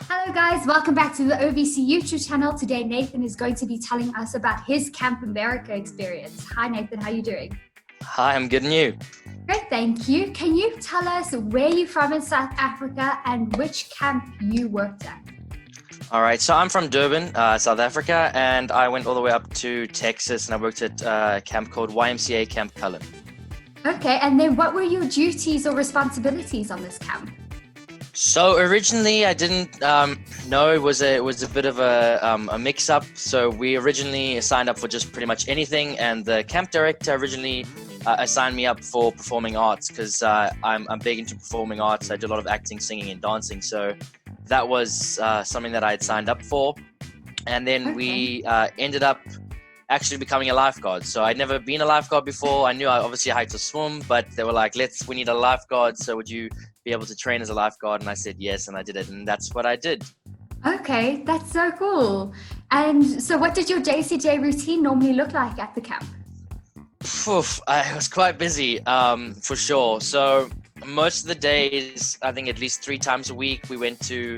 Hello guys, welcome back to the OVC YouTube channel. Today Nathan is going to be telling us about his Camp America experience. Hi Nathan, how are you doing? Hi, I'm good and you? Great, thank you. Can you tell us where you're from in South Africa and which camp you worked at? All right, so I'm from Durban, South Africa, and I went all the way up to Texas and I worked at a camp called YMCA Camp Cullen. Okay, and then what were your duties or responsibilities on this camp? So originally I didn't know it was a bit of a mix-up. So we originally signed up for just pretty much anything, and the camp director originally assigned me up for performing arts because I'm big into performing arts. I do a lot of acting, singing, and dancing. So that was something that I had signed up for, and then we ended up actually becoming a lifeguard. So I'd never been a lifeguard before. I knew I obviously had to swim, but they were like, we need a lifeguard. So would you be able to train as a lifeguard? And I said yes, and I did it, and that's what I did. Okay, that's so cool. And so what did your day-to-day routine normally look like at the camp? I was quite busy, for sure. So most of the days, I think at least 3 times a week, we went to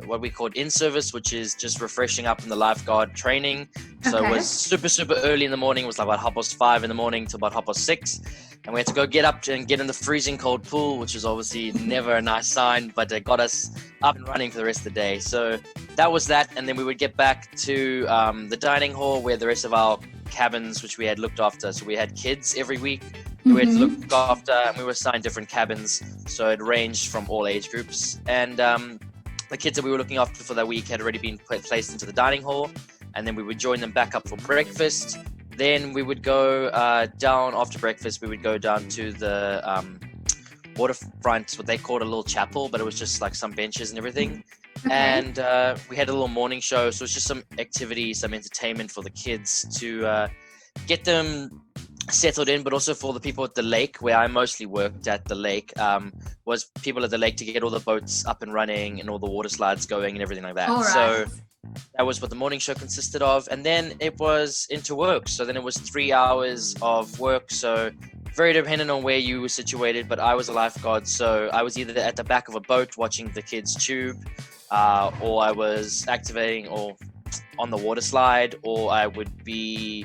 what we called in-service, which is just refreshing up in the lifeguard training. So It was super early in the morning. It was like about 5:30 in the morning to about 6:30. And we had to go get up and get in the freezing cold pool, which was obviously never a nice sign, but it got us up and running for the rest of the day. So that was that. And then we would get back to the dining hall where the rest of our cabins, which we had looked after. So we had kids every week who we had to look after, and we were assigned different cabins. So it ranged from all age groups. And the kids that we were looking after for that week had already been placed into the dining hall, and then we would join them back up for breakfast. Then we would go down after breakfast. We would go down to the waterfront, what they called a little chapel, but it was just like some benches and everything. And we had a little morning show, so it was just some activity, some entertainment for the kids to get them settled in, but also for the people at the lake, where I mostly worked at the lake, was people at the lake to get all the boats up and running and all the water slides going and everything like that. So that was what the morning show consisted of. And then it was into work. So then it was 3 hours of work. So very dependent on where you were situated, but I was a lifeguard. So I was either at the back of a boat watching the kids tube, or I was activating or on the water slide, or I would be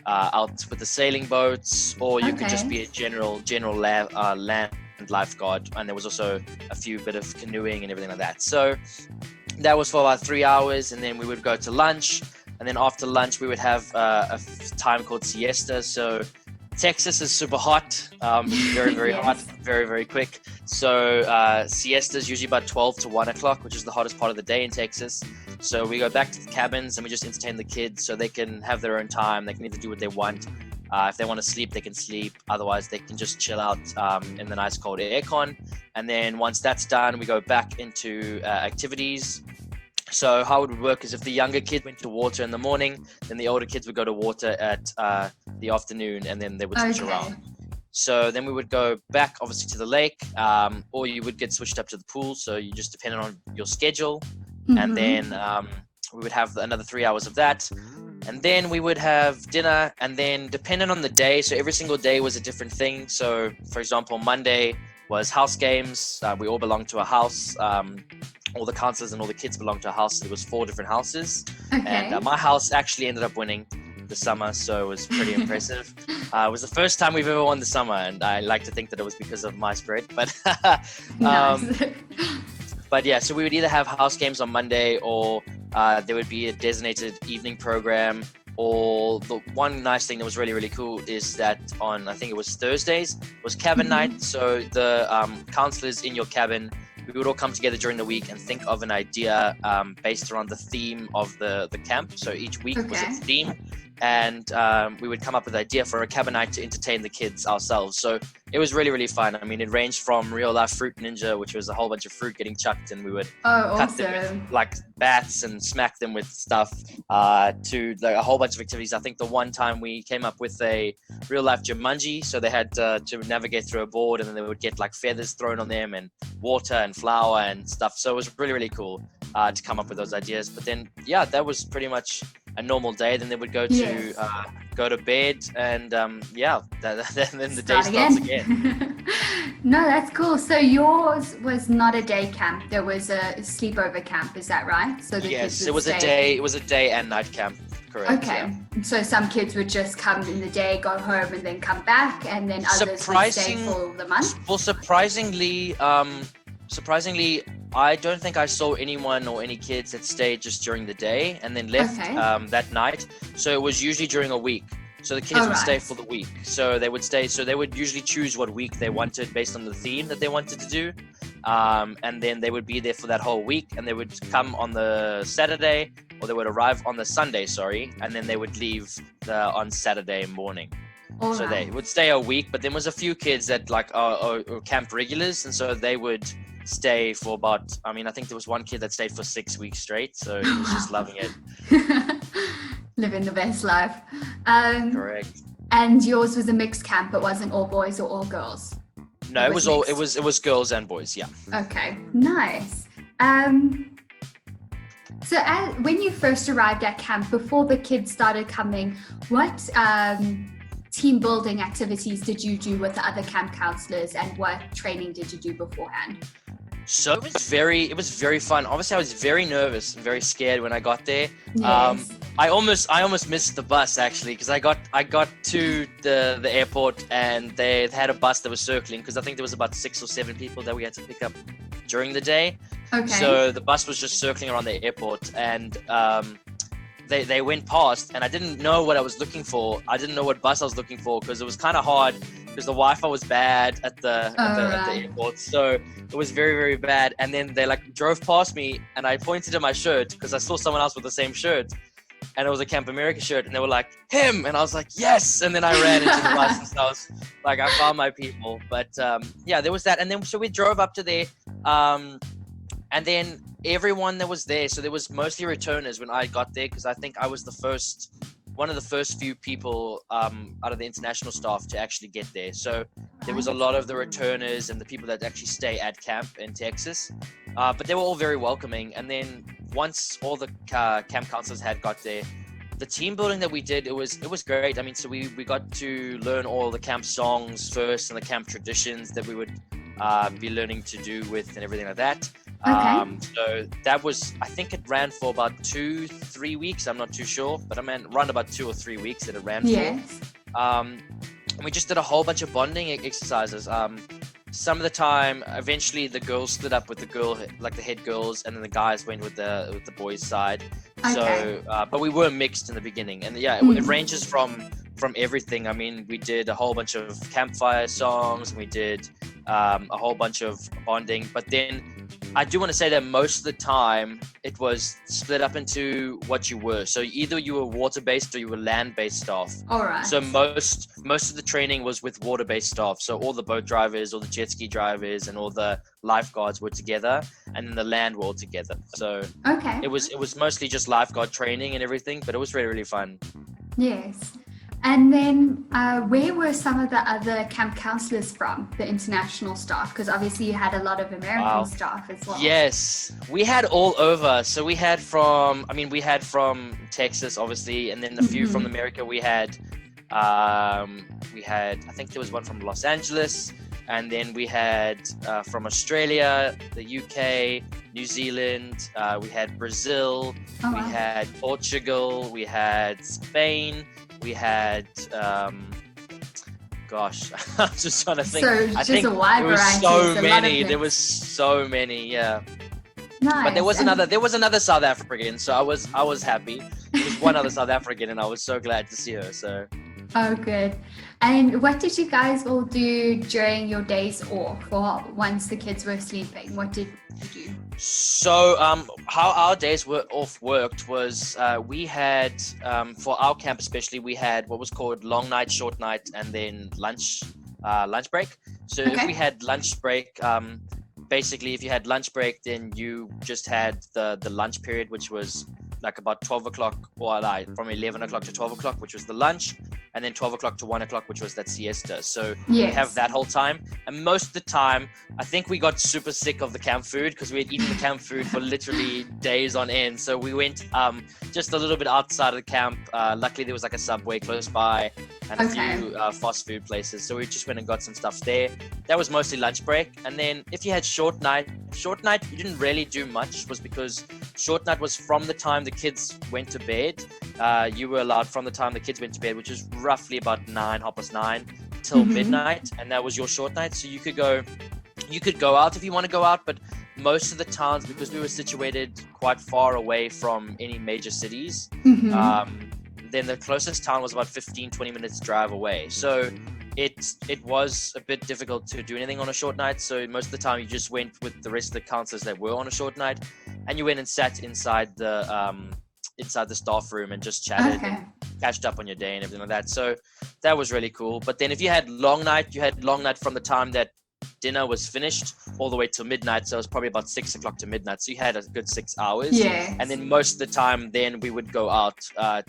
out with the sailing boats, or you could just be a general land lifeguard, and there was also a few bit of canoeing and everything like that. So that was for about 3 hours, and then we would go to lunch, and then after lunch we would have a time called siesta. So Texas is super hot, very hot, very quick. So siesta is usually about 12 to 1 o'clock, which is the hottest part of the day in Texas. So we go back to the cabins and we just entertain the kids so they can have their own time. They can either do what they want. If they want to sleep, they can sleep. Otherwise, they can just chill out in the nice cold aircon. And then once that's done, we go back into activities. So how it would work is if the younger kids went to water in the morning, then the older kids would go to water at the afternoon, and then they would switch around. So then we would go back, obviously, to the lake, or you would get switched up to the pool. So you just depended on your schedule. And then we would have another 3 hours of that. And then we would have dinner, and then depending on the day, so every single day was a different thing. So for example, Monday was house games. We all belonged to a house. All the counselors and all the kids belonged to a house. There was 4 different houses. And my house actually ended up winning the summer, so it was pretty impressive. It was the first time we've ever won the summer, and I like to think that it was because of my spirit. But But yeah, so we would either have house games on Monday, or there would be a designated evening program. Or the one nice thing that was really cool is that on, I think it was Thursdays, was cabin night. So the counselors in your cabin, we would all come together during the week and think of an idea based around the theme of the camp. So each week was a theme. And we would come up with an idea for a cabin night to entertain the kids ourselves. So it was really fun. I mean, it ranged from real life fruit ninja, which was a whole bunch of fruit getting chucked, and we would cut them with like bats and smack them with stuff, to like a whole bunch of activities. I think the one time we came up with a real life Jumanji, so they had to navigate through a board, and then they would get like feathers thrown on them and water and flour and stuff. So it was really cool to come up with those ideas. But then that was pretty much a normal day. Then they would go to bed, and then the day starts again. No, that's cool. So yours was not a day camp. There was a sleepover camp. Is that right? So the Yes, kids it would was stay. a day. It was a day and night camp. Correct. Okay. Yeah. So some kids would just come in the day, go home, and then come back, and then others would stay for the month. Well, surprisingly, I don't think I saw anyone or any kids that stayed just during the day and then left that night. So it was usually during a week. So the kids would stay for the week. So they would stay. So they would usually choose what week they wanted based on the theme that they wanted to do. And then they would be there for that whole week, and they would come on the Saturday, or they would arrive on the Sunday, and then they would leave on Saturday morning. So they would stay a week, but there was a few kids that are camp regulars, and so they would stay for about, I think there was one kid that stayed for 6 weeks straight, so he was just loving it. Living the best life. Correct. And yours was a mixed camp. It wasn't all boys or all girls. No, it was girls and boys. Yeah. Okay, nice. So when you first arrived at camp, before the kids started coming, what team building activities did you do with the other camp counselors, and what training did you do beforehand? So it was very fun. Obviously, I was very nervous and very scared when I got there. Yes. I almost missed the bus actually, because I got to the airport, and they had a bus that was circling, because I think there was about 6 or 7 people that we had to pick up during the day. Okay. So the bus was just circling around the airport, and they went past, and I didn't know what I was looking for. I didn't know what bus I was looking for, because it was kind of hard, because the Wi-Fi was bad at the airport. So it was very, very bad. And then they drove past me, and I pointed to my shirt, because I saw someone else with the same shirt, and it was a Camp America shirt, and they were like, him, and I was like, yes. And then I ran into the bus, and so I was like, I found my people. But there was that. And then so we drove up to there, and then everyone that was there, so there was mostly returners when I got there, because I think I was one of the first few people out of the international staff to actually get there. So there was a lot of the returners and the people that actually stay at camp in Texas, but they were all very welcoming. And then once all the camp counselors had got there, the team building that we did, it was great. So we got to learn all the camp songs first, and the camp traditions that we would be learning to do with, and everything like that. Okay. So that was, I think it ran for about 2-3 weeks. I'm not too sure, but around about 2 or 3 weeks that it ran Yes. for. And we just did a whole bunch of bonding exercises. Some of the time, eventually the girls split up with the head girls, and then the guys went with the boys' side. Okay. So, but we were mixed in the beginning, and it ranges from everything. We did a whole bunch of campfire songs, and we did a whole bunch of bonding. But then I do want to say that most of the time it was split up into what you were. So either you were water-based or you were land-based staff. All right. So most of the training was with water-based staff. So all the boat drivers, all the jet ski drivers, and all the lifeguards were together, and then the land were all together. So okay. it was mostly just lifeguard training and everything, but it was really, really fun. Yes. And then where were some of the other camp counselors from, the international staff? Because obviously you had a lot of American staff as well. Yes, we had all over. So we had from Texas, obviously, and then a few from America. We had, I think there was one from Los Angeles, and then we had from Australia, the UK, New Zealand, we had Brazil, we had Portugal, we had Spain. We had, I'm just trying to think. So just a wide variety. There was so many, yeah. Nice. But there was another South African, so I was happy. There was one other South African, and I was so glad to see her. So. Oh, good. And what did you guys all do during your days off, or once the kids were sleeping? What did you do? So, how our days off worked was we had, for our camp especially, we had what was called long night, short night, and then lunch break. So if we had lunch break, basically if you had lunch break, then you just had the lunch period, which was like about 12 o'clock, or from 11 o'clock to 12 o'clock, which was the lunch. and then 12 o'clock to 1 o'clock, which was that siesta. So we Yes. have that whole time. And most of the time, I think we got super sick of the camp food because we had eaten the camp food for literally days on end. So we went just a little bit outside of the camp. Luckily, there was like a Subway close by and a few fast food places. So we just went and got some stuff there. That was mostly lunch break. And then if you had short night, you didn't really do much, was because short night was from the time the kids went to bed. You were allowed from the time the kids went to bed, which is roughly about 9:30 till midnight, and that was your short night. So you could go out if you want to go out, but most of the towns, because we were situated quite far away from any major cities, then the closest town was about 15-20 minutes drive away. So it was a bit difficult to do anything on a short night. So most of the time you just went with the rest of the counselors that were on a short night, and you went and sat inside the staff room and just chatted and catched up on your day and everything like that. So that was really cool. But then if you had long night, from the time that dinner was finished all the way till midnight. So it was probably about 6 o'clock to midnight. So you had a good 6 hours. Yeah. And then most of the time then we would go out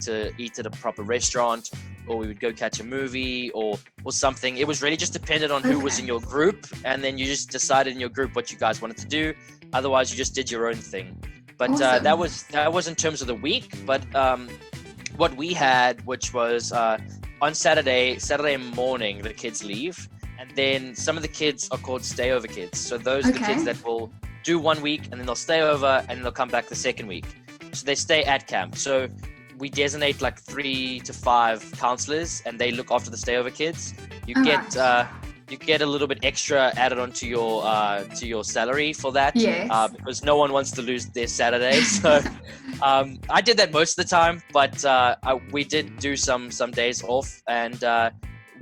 to eat at a proper restaurant, or we would go catch a movie or something. It was really just dependent on who was in your group. And then you just decided in your group what you guys wanted to do. Otherwise you just did your own thing. But awesome. that was in terms of the week. But what we had, which was on Saturday morning, the kids leave. And then some of the kids are called stayover kids. So those are the kids that will do 1 week and then they'll stay over and then they'll come back the second week. So they stay at camp. So we designate like 3 to 5 counselors and they look after the stayover kids. You get a little bit extra added onto your salary for that. Yes. Because no one wants to lose their Saturday. So I did that most of the time, but we did do some days off, and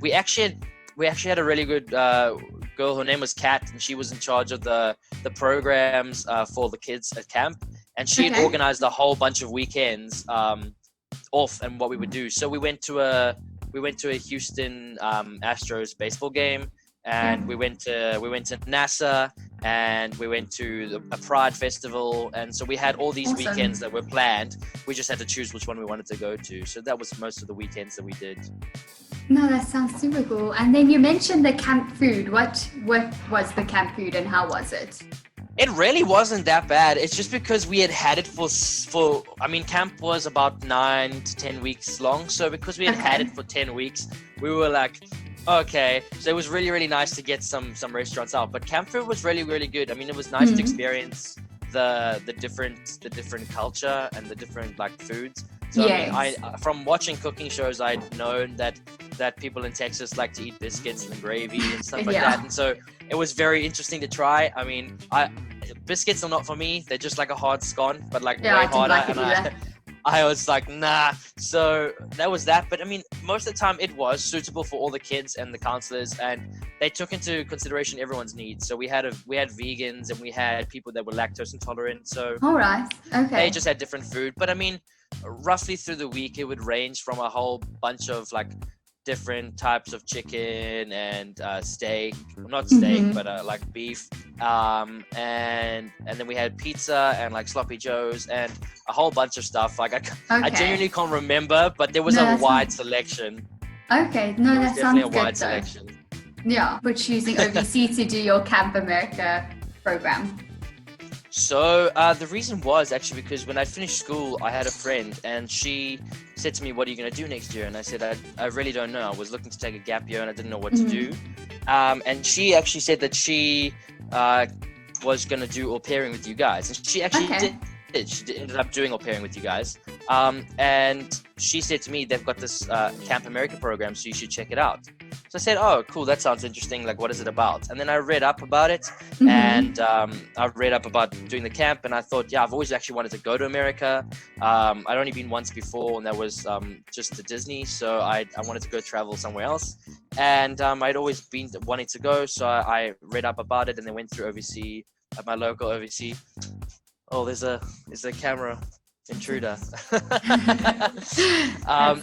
we actually had a really good girl. Her name was Kat, and she was in charge of the programs for the kids at camp, and she had organized a whole bunch of weekends off and what we would do. So we went to a Houston Astros baseball game, and we went to NASA, and we went to a Pride festival, and so we had all these weekends that were planned. We just had to choose which one we wanted to go to. So that was most of the weekends that we did. No, that sounds super cool. And then you mentioned the camp food. What was the camp food and how was it? It really wasn't that bad. It's just because we had it for camp was about 9 to 10 weeks long. So because we had it for 10 weeks, we were like, okay. So it was really, really nice to get some restaurants out. But camp food was really, really good. I mean, it was nice to experience the different culture and the different like foods. So I mean, from watching cooking shows, I'd known that people in Texas like to eat biscuits and gravy and stuff like that. And so it was very interesting to try. I mean, biscuits are not for me. They're just like a hard scone, but like way harder. I was like, nah. So that was that. But I mean, most of the time it was suitable for all the kids and the counselors, and they took into consideration everyone's needs. So we had vegans and we had people that were lactose intolerant. So they just had different food. But I mean, roughly through the week, it would range from a whole bunch of like different types of chicken and steak, not steak, but like beef, and then we had pizza and like sloppy joes and a whole bunch of stuff. Like I genuinely can't remember, but there was a wide selection. Okay, no, that sounds good. Wide selection. Yeah, for choosing OVC to do your Camp America program. So the reason was actually because when I finished school, I had a friend and she said to me, what are you going to do next year? And I said, I really don't know. I was looking to take a gap year and I didn't know what to do. And she actually said that she was going to do au pairing with you guys. And she actually did. She ended up doing au pairing with you guys. And she said to me, they've got this Camp America program, so you should check it out. So I said, oh, cool, that sounds interesting. Like, what is it about? And then I read up about it, and I read up about doing the camp, and I thought, yeah, I've always actually wanted to go to America. I'd only been once before, and that was just to Disney, so I wanted to go travel somewhere else. And I'd always been wanting to go, so I read up about it, and then went through OVC, at my local OVC. Oh, there's a camera intruder.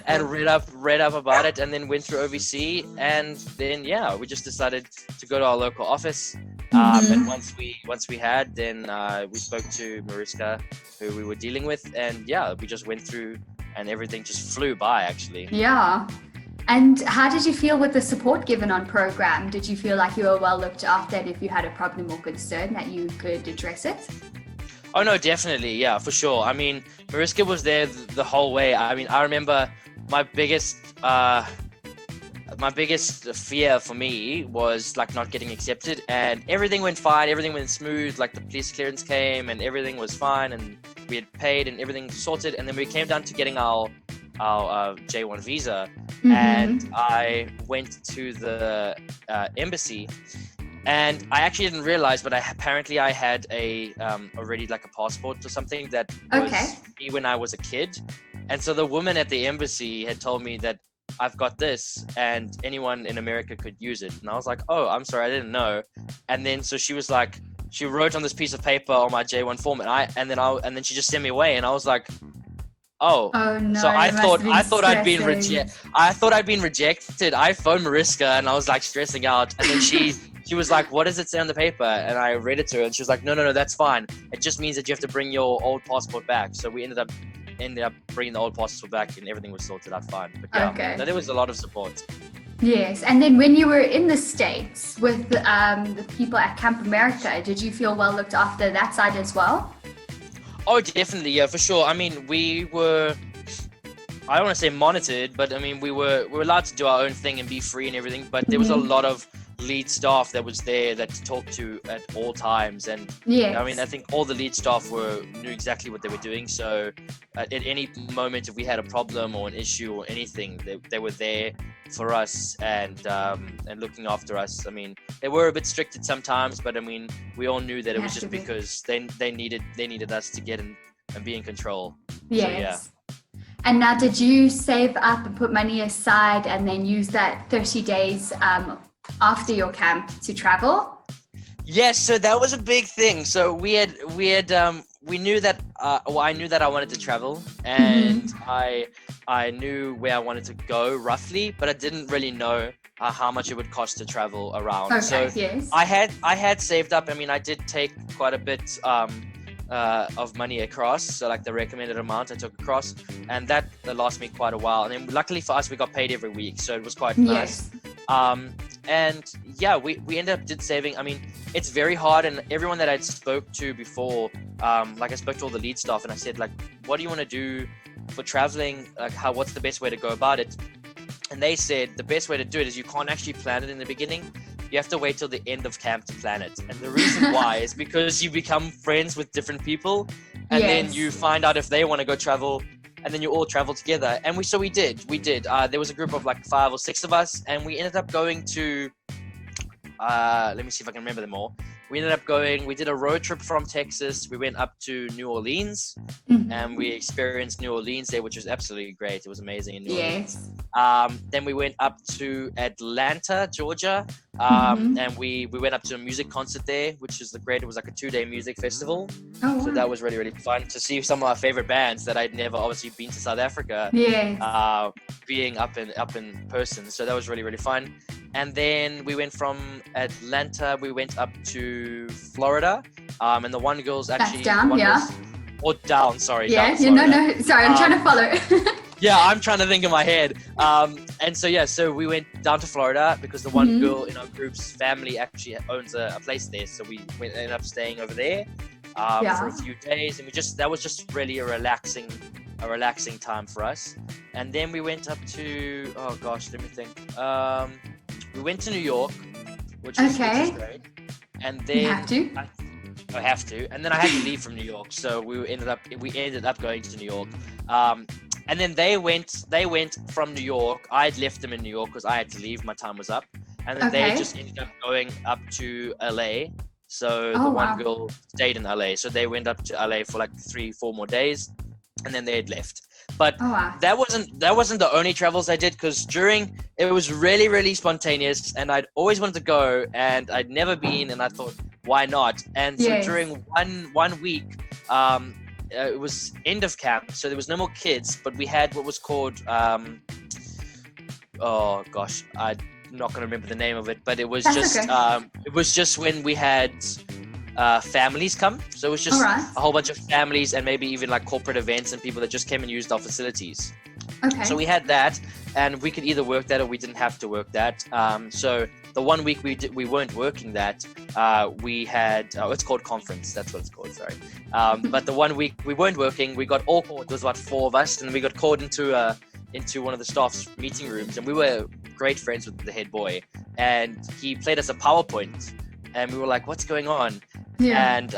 And read up about it, and then went through OVC, and then we just decided to go to our local office. And once we had, then we spoke to Mariska, who we were dealing with, and we just went through, and everything just flew by actually. Yeah. And how did you feel with the support given on program? Did you feel like you were well looked after, and if you had a problem or concern that you could address it? Oh no, definitely, yeah, for sure. I mean, Mariska was there the whole way. I mean, I remember my biggest fear for me was like not getting accepted, and everything went fine, everything went smooth. Like the police clearance came, and everything was fine, and we had paid, and everything sorted. And then we came down to getting our J1 visa, and I went to the embassy. And I actually didn't realize, but apparently I had already like a passport or something that was me when I was a kid. And so the woman at the embassy had told me that I've got this and anyone in America could use it. And I was like, oh, I'm sorry, I didn't know. And then so she was like, she wrote on this piece of paper on my J1 form, and then she just sent me away. And I was like, oh no! So I thought I'd been rejected. I phoned Mariska and I was like stressing out, and then she was like, what does it say on the paper? And I read it to her, and she was like, no, that's fine. It just means that you have to bring your old passport back. So we ended up bringing the old passport back, and everything was sorted out fine. But yeah, there was a lot of support. Yes, and then when you were in the States with the people at Camp America, did you feel well looked after that side as well? Oh, definitely, yeah, for sure. I mean, we were, I don't want to say monitored, but I mean, we were allowed to do our own thing and be free and everything, but there was a lot of lead staff that was there that talked to at all times. And I mean, I think all the lead staff knew exactly what they were doing. So at any moment, if we had a problem or an issue or anything, they were there for us and looking after us. I mean, they were a bit strict sometimes, but I mean, we all knew that it was just because they needed us to get in and be in control. Yes. So, And now, did you save up and put money aside and then use that 30 days after your camp to travel? Yes, so that was a big thing. So we knew that I knew that I wanted to travel, and I knew where I wanted to go roughly, but I didn't really know how much it would cost to travel around. I had saved up. I mean, I did take quite a bit of money across, so like the recommended amount I took across, and that lasted me quite a while. And then luckily for us, we got paid every week, so it was quite nice. And yeah, we ended up saving. I mean, it's very hard, and everyone that I'd spoke to before, like I spoke to all the lead staff, and I said, like, what do you want to do for traveling? Like, what's the best way to go about it? And they said the best way to do it is you can't actually plan it in the beginning. You have to wait till the end of camp to plan it. And the reason why is because you become friends with different people, and then you find out if they want to go travel, and then you all travel together. And we did. There was a group of like 5 or 6 of us, and we ended up going to, let me see if I can remember them all. We did a road trip from Texas. We went up to New Orleans, and we experienced New Orleans there, which was absolutely great. It was amazing in New Orleans. Then we went up to Atlanta, Georgia, and we went up to a music concert there, which is great. It was like a 2-day music festival. Oh, wow. So that was really, really fun to see some of our favorite bands that I'd never obviously been to South Africa, being up in person. So that was really, really fun. And then we went from Atlanta, we went up to Florida, and the one girl's actually... That's down, down, sorry. Yeah, sorry, I'm trying to follow. Yeah, I'm trying to think in my head. So we went down to Florida because the one girl in our group's family actually owns a place there. So we ended up staying over there for a few days, and that was just really a relaxing time for us. And then we went up to, oh gosh, let me think. We went to New York, which is great. And then you have to. I have to. And then I had to leave from New York, so we ended up going to New York. And then they went from New York. I had left them in New York because I had to leave. My time was up. And then they just ended up going up to LA. So the one girl stayed in LA. So they went up to LA for like 3-4 more days, and then they had left. But that wasn't the only travels I did, because it was really, really spontaneous, and I'd always wanted to go, and I'd never been, and I thought, why not? And so during one week, it was end of camp, so there was no more kids, but we had what was called, oh gosh, I'm not going to remember the name of it, but it was it was just when we had families come. So it was just a whole bunch of families, and maybe even like corporate events and people that just came and used our facilities. So we had that, and we could either work that or we didn't have to work that. So the 1 week we weren't working that, we had it's called conference. That's what it's called. Sorry. But the 1 week we weren't working, we got all called. There was about 4 of us, and we got called into one of the staff's meeting rooms, and we were great friends with the head boy, and he played us a PowerPoint, and we were like, "What's going on?" Yeah. And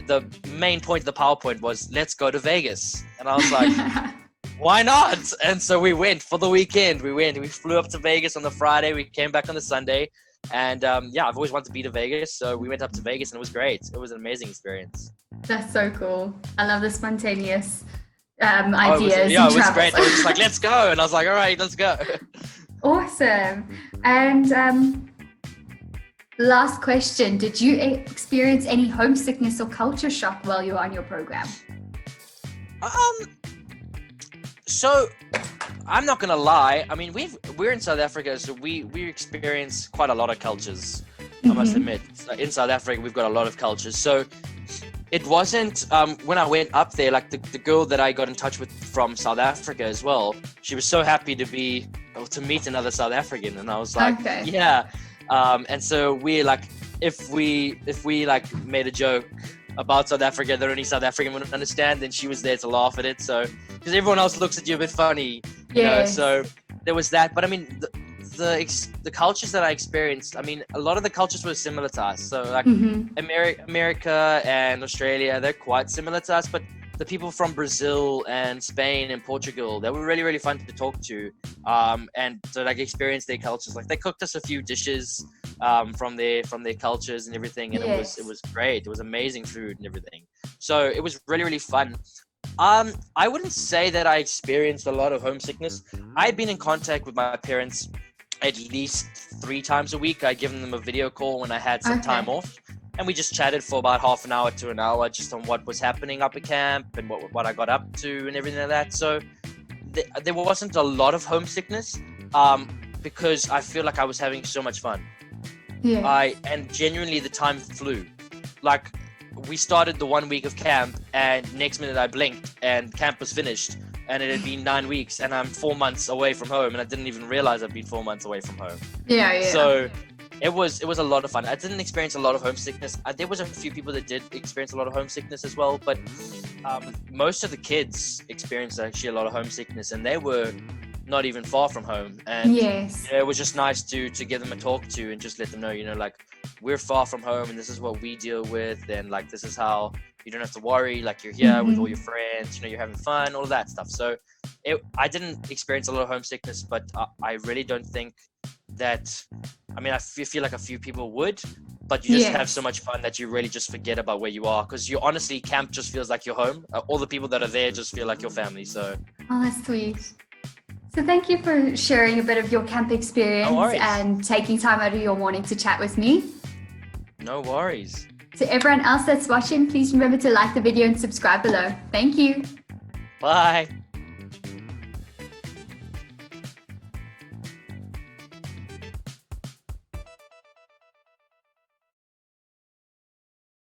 the main point of the PowerPoint was, "Let's go to Vegas," and I was like. Why not? And so we went for the weekend. We flew up to Vegas on the Friday. We came back on the Sunday. And I've always wanted to be to Vegas. So we went up to Vegas and it was great. It was an amazing experience. That's so cool. I love the spontaneous ideas. It was great. They were just like, let's go. And I was like, all right, let's go. Awesome. And last question. Did you experience any homesickness or culture shock while you were on your program? So, I'm not gonna lie. I mean, we're in South Africa, so we experience quite a lot of cultures. I must admit, in South Africa, we've got a lot of cultures. So, it wasn't when I went up there. Like the girl that I got in touch with from South Africa as well. She was so happy to meet another South African, and I was like, yeah. And so we like, if we like made a joke about South Africa that only South African wouldn't understand, then she was there to laugh at it. So, because everyone else looks at you a bit funny, you know, so there was that. But I mean, the cultures that I experienced, I mean, a lot of the cultures were similar to us. So like America and Australia, they're quite similar to us, but the people from Brazil and Spain and Portugal, they were really, really fun to talk to. And so like experience their cultures. Like they cooked us a few dishes from their cultures and everything, and it was great. It was amazing food and everything. So it was really, really fun. I wouldn't say that I experienced a lot of homesickness. I'd been in contact with my parents at least 3 times a week. I'd given them a video call when I had some time off, and we just chatted for about half an hour to an hour just on what was happening up at camp and what I got up to and everything like that. So there wasn't a lot of homesickness because I feel like I was having so much fun. And genuinely the time flew. Like we started the 1 week of camp, and next minute I blinked and camp was finished, and it had been 9 weeks, and I'm 4 months away from home, and I didn't even realize I'd been 4 months away from home. So it was a lot of fun. I didn't experience a lot of homesickness. There was a few people that did experience a lot of homesickness as well, but most of the kids experienced actually a lot of homesickness, and they were not even far from home. And it was just nice to give them a talk to and just let them know, you know, like, we're far from home and this is what we deal with, and like this is how you don't have to worry, like you're here with all your friends, you know, you're having fun, all of that stuff. So I didn't experience a lot of homesickness, but I really don't think that, I mean, I feel like a few people would, but you just have so much fun that you really just forget about where you are, because you honestly, camp just feels like your home. All the people that are there just feel like your family. So that's sweet. So thank you for sharing a bit of your camp experience and taking time out of your morning to chat with me. No worries. To everyone else that's watching, please remember to like the video and subscribe below. Thank you. Bye.